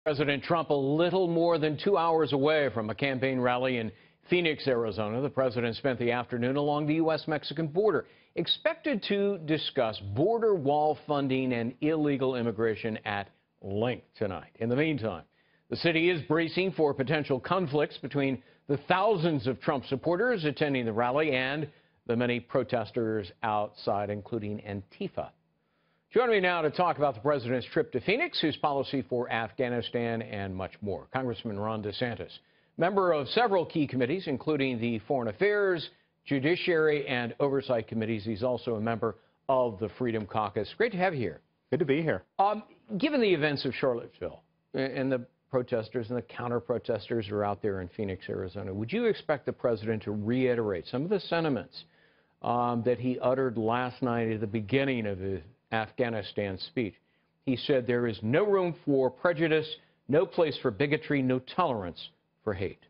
President Trump a little more than 2 hours away from a campaign rally in Phoenix, Arizona. The president spent the afternoon along the U.S.-Mexican border, expected to discuss border wall funding and illegal immigration at length tonight. In the meantime, the city is bracing for potential conflicts between the thousands of Trump supporters attending the rally and the many protesters outside, including Antifa. Joining me now to talk about the president's trip to Phoenix, his policy for Afghanistan, and much more, Congressman Ron DeSantis, member of several key committees, including the Foreign Affairs, Judiciary, and Oversight Committees. He's also a member of the Freedom Caucus. Great to have you here. Good to be here. Given the events of Charlottesville and the protesters and the counter-protesters are out there in Phoenix, Arizona, would you expect the president to reiterate some of the sentiments that he uttered last night at the beginning of his Afghanistan speech? He said there is no room for prejudice, no place for bigotry, no tolerance for hate.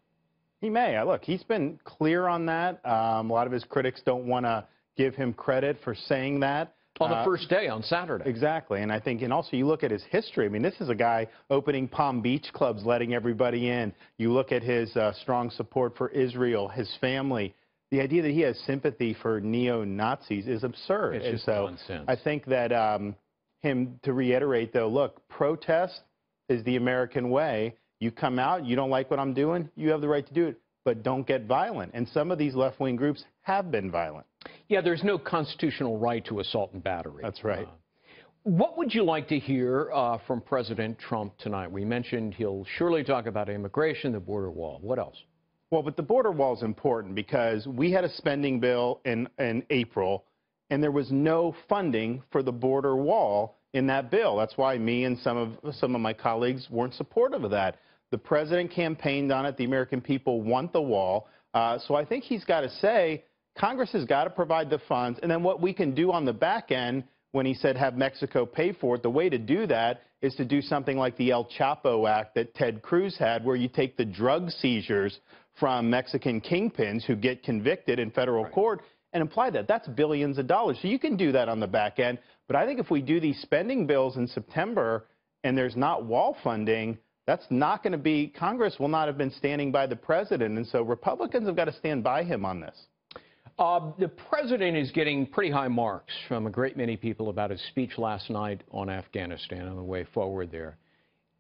He may. Look, he's been clear on that. A lot of his critics don't want to give him credit for saying that. On the first day, on Saturday. Exactly. And I think, and also you look at his history. I mean, this is a guy opening Palm Beach clubs, letting everybody in. You look at his strong support for Israel, his family. The idea that he has sympathy for neo-Nazis is absurd. It's just nonsense. I think that him to reiterate, though, look, protest is the American way. You come out, you don't like what I'm doing, you have the right to do it, but don't get violent. And some of these left-wing groups have been violent. Yeah, there's no constitutional right to assault and battery. That's right. What would you like to hear from President Trump tonight? We mentioned he'll surely talk about immigration, the border wall. What else? Well, but the border wall is important because we had a spending bill in April, and there was no funding for the border wall in that bill. That's why me and some of my colleagues weren't supportive of that. The president campaigned on it. The American people want the wall. So I think he's got to say, Congress has got to provide the funds. And then what we can do on the back end, when he said have Mexico pay for it, the way to do that is to do something like the El Chapo Act that Ted Cruz had, where you take the drug seizures from Mexican kingpins who get convicted in federal court and apply that. That's billions of dollars. So you can do that on the back end. But I think if we do these spending bills in September and there's not wall funding, that's not going to be, Congress will not have been standing by the president. And so Republicans have got to stand by him on this. The president is getting pretty high marks from a great many people about his speech last night on Afghanistan and the way forward there.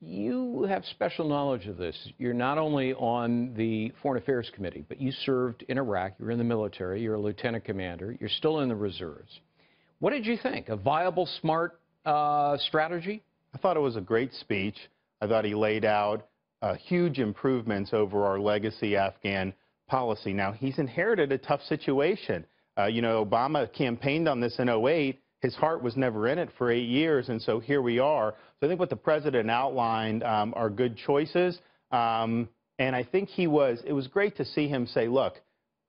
You have special knowledge of this. You're not only on the Foreign Affairs Committee, but you served in Iraq. You're in the military. You're a lieutenant commander. You're still in the reserves. What did you think? A viable, smart strategy? I thought it was a great speech. I thought he laid out huge improvements over our legacy Afghan policy. Now, he's inherited a tough situation. Obama campaigned on this in 2008. His heart was never in it for 8 years, and so here we are. So I think what the president outlined are good choices, and I think it was great to see him say, look,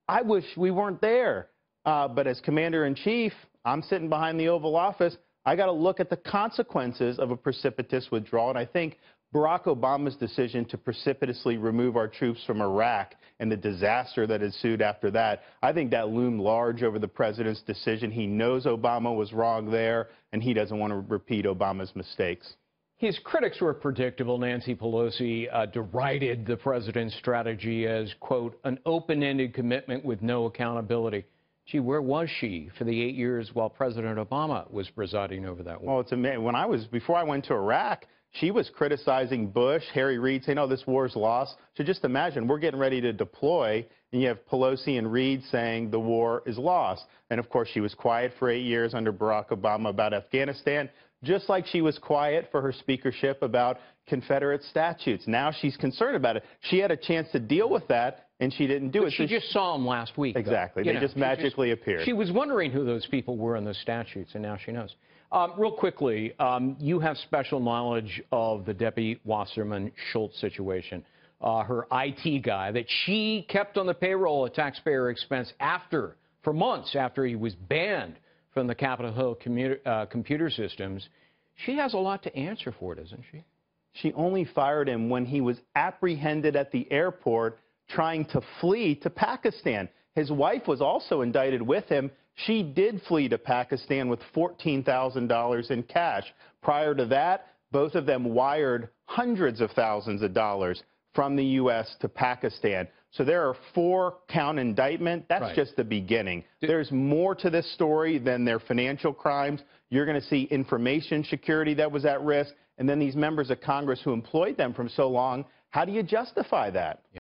I wish we weren't there, but as commander-in-chief, I'm sitting behind the Oval Office. I got to look at the consequences of a precipitous withdrawal, and I think Barack Obama's decision to precipitously remove our troops from Iraq and the disaster that ensued after that, I think that loomed large over the president's decision. He knows Obama was wrong there, and he doesn't want to repeat Obama's mistakes. His critics were predictable. Nancy Pelosi derided the president's strategy as, quote, an open-ended commitment with no accountability. Gee, where was she for the 8 years while President Obama was presiding over that war? Well, it's amazing. Before I went to Iraq, she was criticizing Bush, Harry Reid, saying, oh, this war's lost. So just imagine, we're getting ready to deploy, and you have Pelosi and Reid saying the war is lost. And, of course, she was quiet for 8 years under Barack Obama about Afghanistan, just like she was quiet for her speakership about Confederate statutes. Now she's concerned about it. She had a chance to deal with that, and she didn't do it. She just saw them last week. Exactly. They just magically appeared. She was wondering who those people were in those statutes, and now she knows. Real quickly, you have special knowledge of the Debbie Wasserman-Schultz situation, her IT guy that she kept on the payroll at taxpayer expense for months after he was banned from the Capitol Hill computer systems. She has a lot to answer for, doesn't she? She only fired him when he was apprehended at the airport trying to flee to Pakistan. His wife was also indicted with him. She did flee to Pakistan with $14,000 in cash. Prior to that, Both of them wired hundreds of thousands of dollars from the U.S. to Pakistan. So there are 4-count indictment. That's Right. just the beginning. There's more to this story than their financial crimes. You're going to see information security that was at risk. And then these members of Congress who employed them for so long, how do you justify that?